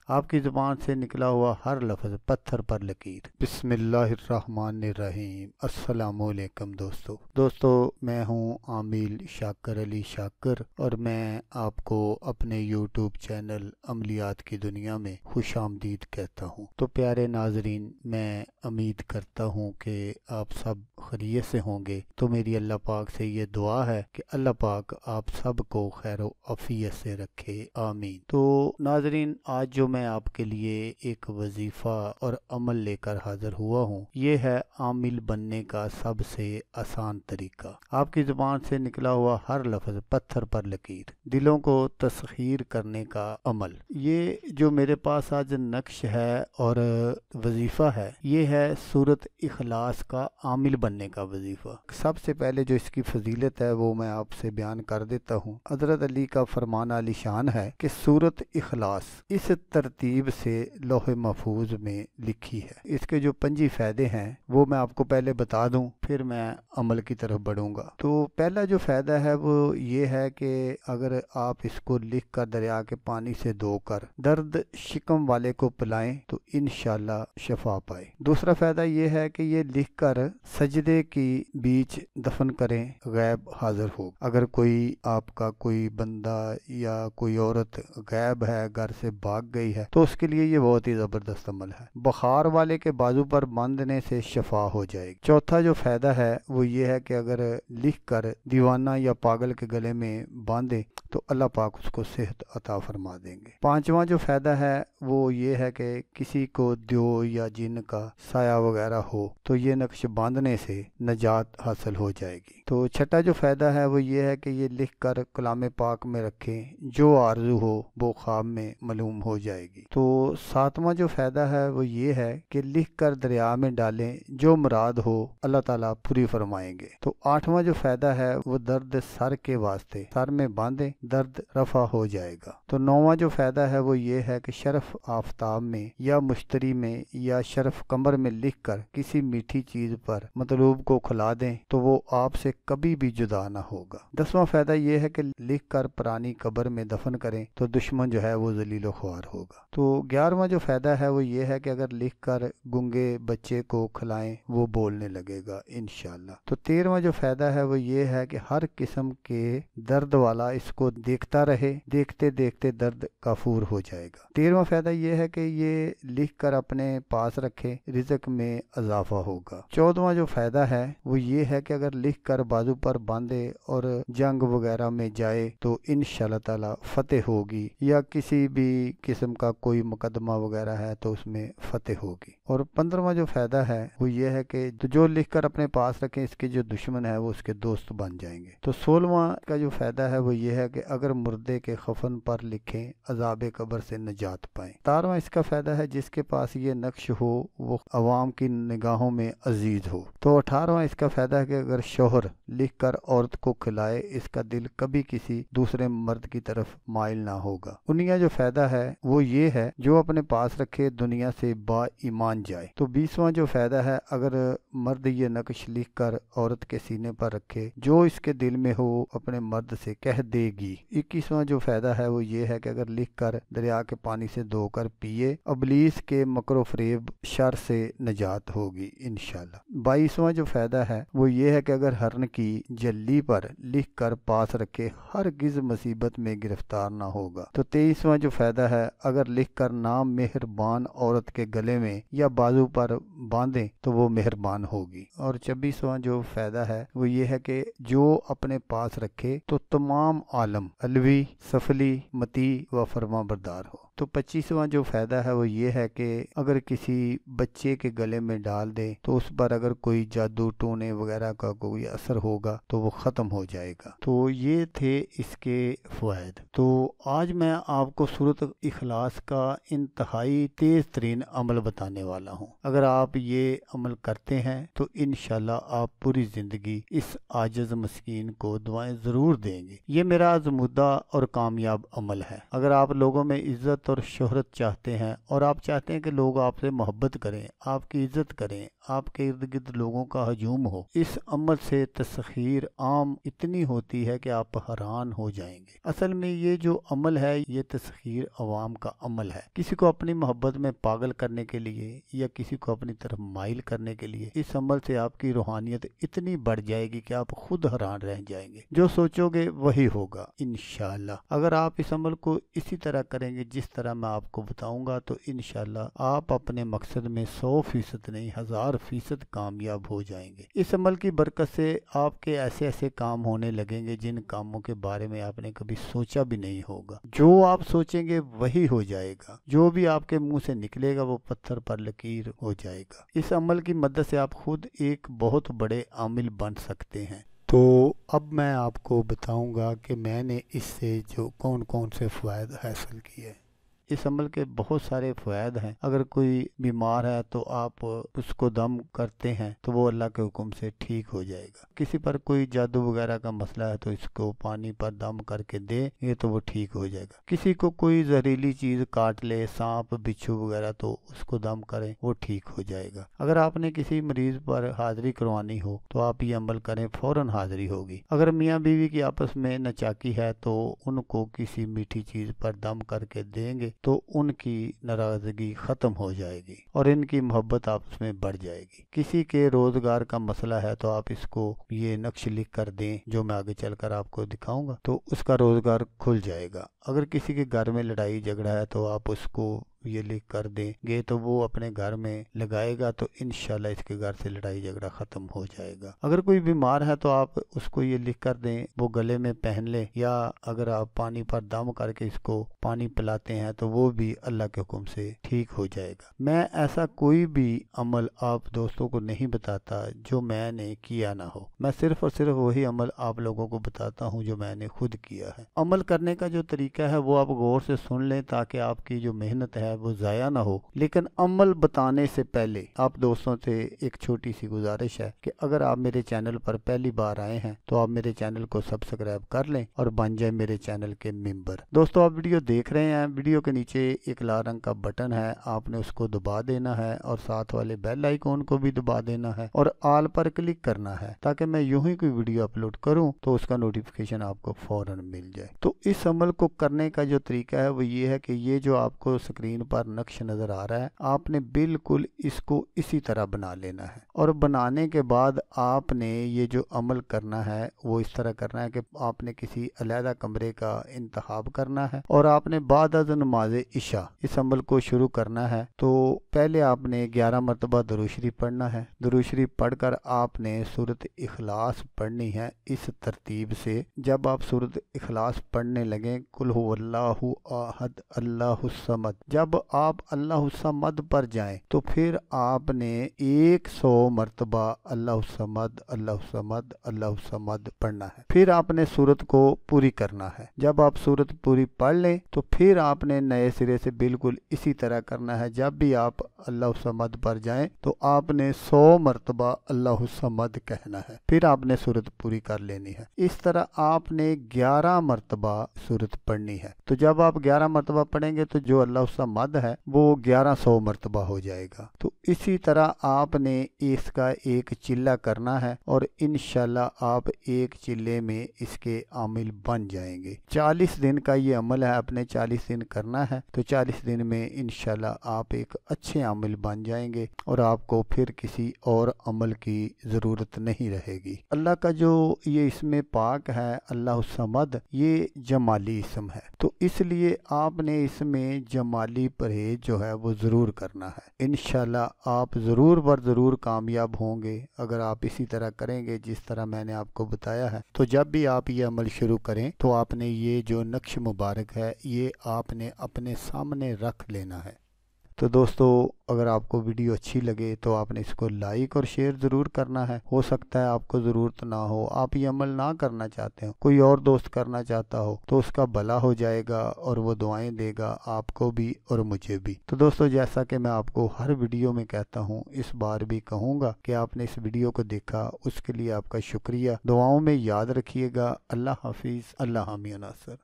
آپ کی زبان سے نکلا ہوا ہر لفظ پتھر پر لکیر۔ بسم اللہ الرحمن الرحیم۔ السلام علیکم دوستو میں ہوں عامل شاکر علی شاکر، اور میں آپ کو اپنے یوٹیوب چینل عملیات کی دنیا میں خوش آمدید کہتا ہوں۔ تو پیارے ناظرین، میں امید کرتا ہوں کہ آپ سب خیریت سے ہوں گے۔ تو میری اللہ پاک سے یہ دعا ہے کہ اللہ پاک آپ سب کو خیر و عافیت سے رکھے، آمین۔ تو ناظرین، آج جو میں آپ کے لیے ایک وظیفہ اور عمل لے کر حاضر ہوا ہوں، یہ ہے عامل بننے کا سب سے آسان طریقہ۔ آپ کی زبان سے نکلا ہوا ہر لفظ پتھر پر لکیر، دلوں کو تسخیر کرنے کا عمل۔ یہ جو میرے پاس آج نقش ہے اور وظیفہ ہے، یہ ہے سورۃ اخلاص کا عامل بننے کا وظیفہ۔ سب سے پہلے جو اس کی فضیلت ہے وہ میں آپ سے بیان کر دیتا ہوں۔ حضرت علی کا فرمان عالی شان ہے کہ سورۃ اخلاص اس ترتیب سے لوح محفوظ میں لکھی ہے۔ اس کے جو 5 فائدے ہیں وہ میں آپ کو پہلے بتا دوں، پھر میں عمل کی طرف بڑھوں گا۔ تو پہلا جو فائدہ ہے وہ یہ ہے کہ اگر آپ اس کو لکھ کر دریا کے پانی سے دھو کر درد شکم والے کو پلائیں تو انشاءاللہ شفا پائے۔ دوسرا فائدہ یہ ہے کہ یہ لکھ کر سجدے کی بیچ دفن کریں، غیب حاضر ہو۔ اگر کوئی آپ کا کوئی بندہ یا کوئی عورت غائب ہے، گھر سے بھاگ گئی ہے، تو اس کے لیے یہ بہت ہی زبردست عمل ہے۔ بخار والے کے بازو پر باندھنے سے شفا ہو جائے گی۔ چوتھا جو فائدہ ہے وہ یہ ہے کہ اگر لکھ کر دیوانہ یا پاگل کے گلے میں باندھے تو اللہ پاک اس کو صحت عطا فرما دیں گے۔ پانچواں جو فائدہ ہے وہ یہ ہے کہ کسی کو دیو یا جن کا سایہ وغیرہ ہو تو یہ نقش باندھنے سے نجات حاصل ہو جائے گی۔ تو چھٹا جو فائدہ ہے وہ یہ ہے کہ یہ لکھ کر کلام پاک میں رکھیں، جو آرزو ہو وہ خواب میں معلوم ہو جائے گی۔ تو ساتواں جو فائدہ ہے وہ یہ ہے کہ لکھ کر دریا میں ڈالیں، جو مراد ہو اللہ تعالیٰ پوری فرمائیں گے۔ تو آٹھواں جو فائدہ ہے وہ درد سر کے واسطے سر میں باندھیں، درد رفع ہو جائے گا۔ تو نواں جو فائدہ ہے وہ یہ ہے کہ شرف آفتاب میں یا مشتری میں یا شرف کمر میں لکھ کر کسی میٹھی چیز پر مطلوب کو کھلا دیں تو وہ آپ سے کبھی بھی جدا نہ ہوگا۔ 10واں فائدہ یہ ہے کہ لکھ کر پرانی قبر میں دفن کریں تو دشمن جو ہے وہ ذلیل و خوار ہوگا۔ تو 11واں جو فائدہ ہے وہ یہ ہے کہ اگر لکھ کر گنگے بچے کو کھلائیں وہ بولنے لگے گا انشاءاللہ۔ تو 13واں جو فائدہ ہے وہ یہ ہے کہ ہر قسم کے درد والا اس کو دیکھتا رہے، دیکھتے دیکھتے درد کافور ہو جائے گا۔ 13واں فائدہ یہ ہے کہ یہ لکھ کر اپنے پاس رکھے، رزق میں اضافہ ہوگا۔ 14واں جو فائدہ ہے وہ یہ ہے کہ اگر لکھ کر بازو پر باندھے اور جنگ وغیرہ میں جائے تو انشاءاللہ تعالی فتح ہوگی، یا کسی بھی قسم کا کوئی مقدمہ وغیرہ ہے تو اس میں فتح ہوگی۔ اور 15واں جو فائدہ ہے وہ یہ ہے کہ جو لکھ کر اپنے پاس رکھیں، اس کے جو دشمن ہے وہ اس کے دوست بن جائیں گے۔ تو 16واں کا جو فائدہ ہے وہ یہ ہے کہ اگر مردے کے کفن پر لکھیں عذاب قبر سے نجات پائیں۔ 17واں اس کا فائدہ ہے جس کے پاس یہ نقش ہو وہ عوام کی نگاہوں میں عزیز ہو۔ تو 18واں اس کا فائدہ ہے کہ اگر شوہر لکھ کر عورت کو کھلائے، اس کا دل کبھی کسی دوسرے مرد کی طرف مائل نہ ہوگا۔ 19واں جو فائدہ ہے وہ یہ ہے جو اپنے پاس رکھے دنیا سے با ایمان جائے۔ تو 20واں جو فائدہ ہے اگر مرد یہ نقش لکھ کر عورت کے سینے پر رکھے، جو اس کے دل میں ہو اپنے مرد سے کہہ دے گی۔ 21واں جو فائدہ ہے وہ یہ ہے کہ اگر لکھ کر دریا کے پانی سے دھو کر پیے، ابلیس کے مکر و فریب شر سے نجات ہوگی انشاءاللہ۔ 22واں جو فائدہ ہے وہ یہ ہے کہ اگر ہرن کی جلی پر لکھ کر پاس رکھے، ہرگز مصیبت میں گرفتار نہ ہوگا۔ تو 23واں جو فائدہ ہے اگر لکھ کر نام مہربان عورت کے گلے میں یا بازو پر باندھیں تو وہ مہربان ہوگی۔ اور 26واں جو فائدہ ہے وہ یہ ہے کہ جو اپنے پاس رکھے تو تمام عالم علوی، سفلی، متی و فرما بردار ہو۔ تو 25واں جو فائدہ ہے وہ یہ ہے کہ اگر کسی بچے کے گلے میں ڈال دے تو اس پر اگر کوئی جادو ٹونے وغیرہ کا کوئی اثر ہوگا تو وہ ختم ہو جائے گا۔ تو یہ تھے اس کے فوائد۔ تو آج میں آپ کو سورۃ اخلاص کا انتہائی تیز ترین عمل بتانے والا ہوں۔ اگر آپ یہ عمل کرتے ہیں تو انشاءاللہ آپ پوری زندگی اس عاجز مسکین کو دعائیں ضرور دیں گے۔ یہ میرا آزمودہ اور کامیاب عمل ہے۔ اگر آپ لوگوں میں عزت شہرت اور شہرت چاہتے ہیں اور آپ چاہتے ہیں کہ لوگ آپ سے محبت کریں، آپ کی عزت کریں، آپ کے ارد گرد لوگوں کا ہجوم ہو، اس عمل سے تسخیر عام اتنی ہوتی ہے کہ آپ حیران ہو جائیں گے۔ اصل میں یہ جو عمل ہے یہ تسخیر عوام کا عمل ہے، کسی کو اپنی محبت میں پاگل کرنے کے لیے یا کسی کو اپنی طرف مائل کرنے کے لیے۔ اس عمل سے آپ کی روحانیت اتنی بڑھ جائے گی کہ آپ خود حیران رہ جائیں گے، جو سوچو گے وہی ہوگا انشاءاللہ۔ اگر آپ اس عمل کو اسی طرح کریں گے جس طرح میں آپ کو بتاؤں گا تو انشاءاللہ آپ اپنے مقصد میں 100% نہیں 1000% کامیاب ہو جائیں گے۔ اس عمل کی برکت سے آپ کے ایسے ایسے کام ہونے لگیں گے جن کاموں کے بارے میں آپ نے کبھی سوچا بھی نہیں ہوگا۔ جو آپ سوچیں گے وہی ہو جائے گا، جو بھی آپ کے منہ سے نکلے گا وہ پتھر پر لکیر ہو جائے گا۔ اس عمل کی مدد سے آپ خود ایک بہت بڑے عامل بن سکتے ہیں۔ تو اب میں آپ کو بتاؤں گا کہ میں نے اس سے جو کون کون سے فوائد حاصل کیے۔ اس عمل کے بہت سارے فوائد ہیں۔ اگر کوئی بیمار ہے تو آپ اس کو دم کرتے ہیں تو وہ اللہ کے حکم سے ٹھیک ہو جائے گا۔ کسی پر کوئی جادو وغیرہ کا مسئلہ ہے تو اس کو پانی پر دم کر کے دے یہ تو وہ ٹھیک ہو جائے گا۔ کسی کو کوئی زہریلی چیز کاٹ لے، سانپ بچھو وغیرہ، تو اس کو دم کریں وہ ٹھیک ہو جائے گا۔ اگر آپ نے کسی مریض پر حاضری کروانی ہو تو آپ یہ عمل کریں، فوراً حاضری ہوگی۔ اگر میاں بیوی کی آپس میں نچاکی ہے تو ان کو کسی میٹھی چیز پر دم کر کے دیں گے تو ان کی ناراضگی ختم ہو جائے گی اور ان کی محبت آپس میں بڑھ جائے گی۔ کسی کے روزگار کا مسئلہ ہے تو آپ اس کو یہ نقش لکھ کر دیں جو میں آگے چل کر آپ کو دکھاؤں گا تو اس کا روزگار کھل جائے گا۔ اگر کسی کے گھر میں لڑائی جھگڑا ہے تو آپ اس کو یہ لکھ کر دیں گے تو وہ اپنے گھر میں لگائے گا تو انشاءاللہ اس کے گھر سے لڑائی جھگڑا ختم ہو جائے گا۔ اگر کوئی بیمار ہے تو آپ اس کو یہ لکھ کر دیں، وہ گلے میں پہن لے، یا اگر آپ پانی پر دم کر کے اس کو پانی پلاتے ہیں تو وہ بھی اللہ کے حکم سے ٹھیک ہو جائے گا۔ میں ایسا کوئی بھی عمل آپ دوستوں کو نہیں بتاتا جو میں نے کیا نہ ہو، میں صرف اور صرف وہی عمل آپ لوگوں کو بتاتا ہوں جو میں نے خود کیا ہے۔ عمل کرنے کا جو طریقہ ہے وہ آپ غور سے سن لیں تاکہ آپ کی جو محنت ہے وہ ضائع نہ ہو۔ لیکن عمل بتانے سے پہلے آپ دوستوں سے ایک چھوٹی سی گزارش ہے کہ اگر آپ میرے چینل پر پہلی بار آئے ہیں تو آپ میرے چینل کو سبسکرائب کر لیں اور بن جائیں میرے چینل کے ممبر۔ دوستو آپ ویڈیو دیکھ رہے ہیں، ویڈیو کے نیچے ایک لال رنگ کا بٹن ہے، آپ نے اس کو دبا دینا ہے اور ساتھ والے بیل آئیکن کو بھی دبا دینا ہے اور آل پر کلک کرنا ہے تاکہ میں یوں ہی کوئی ویڈیو اپلوڈ کروں تو اس کا نوٹیفیکیشن آپ کو فوراً مل جائے۔ تو اس عمل کو کرنے کا جو طریقہ ہے وہ یہ ہے کہ یہ جو آپ کو سکرین پر نقش نظر آ رہا ہے آپ نے بالکل اس کو اسی طرح بنا لینا ہے، اور بنانے کے بعد آپ نے یہ جو عمل کرنا ہے وہ اس طرح کرنا ہے کہ آپ نے کسی علیحدہ کمرے کا انتخاب کرنا ہے اور آپ نے بعد از نماز عشاء اس عمل کو شروع کرنا ہے۔ تو پہلے آپ نے 11 مرتبہ درود شریف پڑھنا ہے۔ درود شریف پڑھ کر آپ نے سورۃ اخلاص پڑھنی ہے اس ترتیب سے۔ جب آپ سورۃ اخلاص پڑھنے لگیں، قل هو اللہ احد اللہ الصمد، جب آپ اللہ الصمد پر جائیں تو پھر آپ نے 100 مرتبہ اللہ الصمد اللہ الصمد اللہ الصمد پڑھنا ہے۔ پھر آپ نے سورت کو پوری کرنا ہے۔ جب آپ سورت پوری پڑھ لیں تو پھر آپ نے نئے سرے سے بالکل اسی طرح کرنا ہے۔ جب بھی آپ اللہ الصمد پر جائیں تو آپ نے 100 مرتبہ اللہ الصمد کہنا ہے، پھر آپ نے سورت پوری کر لینی ہے۔ اس طرح آپ نے 11 مرتبہ سورت پڑھنی ہے۔ تو جب آپ 11 مرتبہ پڑھیں گے تو جو اللہ الصمد ہے وہ 1100 مرتبہ ہو جائے گا۔ تو اسی طرح آپ نے اس کا ایک چلہ کرنا ہے اور انشاءاللہ آپ ایک چلے میں اس کے عامل بن جائیں گے۔ 40 دن کا یہ عمل ہے، اپنے 40 دن کرنا ہے تو 40 دن میں انشاءاللہ آپ ایک اچھے عامل بن جائیں گے اور آپ کو پھر کسی اور عمل کی ضرورت نہیں رہے گی۔ اللہ کا جو یہ اسم پاک ہے اللہ الصمد، یہ جمالی اسم ہے، تو اس لیے آپ نے اس میں جمالی پرہیز جو ہے وہ ضرور کرنا ہے۔ انشاءاللہ آپ ضرور بر ضرور کامیاب ہوں گے اگر آپ اسی طرح کریں گے جس طرح میں نے آپ کو بتایا ہے۔ تو جب بھی آپ یہ عمل شروع کریں تو آپ نے یہ جو نقش مبارک ہے یہ آپ نے اپنے سامنے رکھ لینا ہے۔ تو دوستو اگر آپ کو ویڈیو اچھی لگے تو آپ نے اس کو لائک اور شیئر ضرور کرنا ہے۔ ہو سکتا ہے آپ کو ضرورت نہ ہو، آپ یہ عمل نہ کرنا چاہتے ہو، کوئی اور دوست کرنا چاہتا ہو تو اس کا بھلا ہو جائے گا اور وہ دعائیں دے گا آپ کو بھی اور مجھے بھی۔ تو دوستو جیسا کہ میں آپ کو ہر ویڈیو میں کہتا ہوں اس بار بھی کہوں گا کہ آپ نے اس ویڈیو کو دیکھا اس کے لیے آپ کا شکریہ۔ دعاؤں میں یاد رکھیے گا۔ اللہ حافظ، اللہ حامی ناصر۔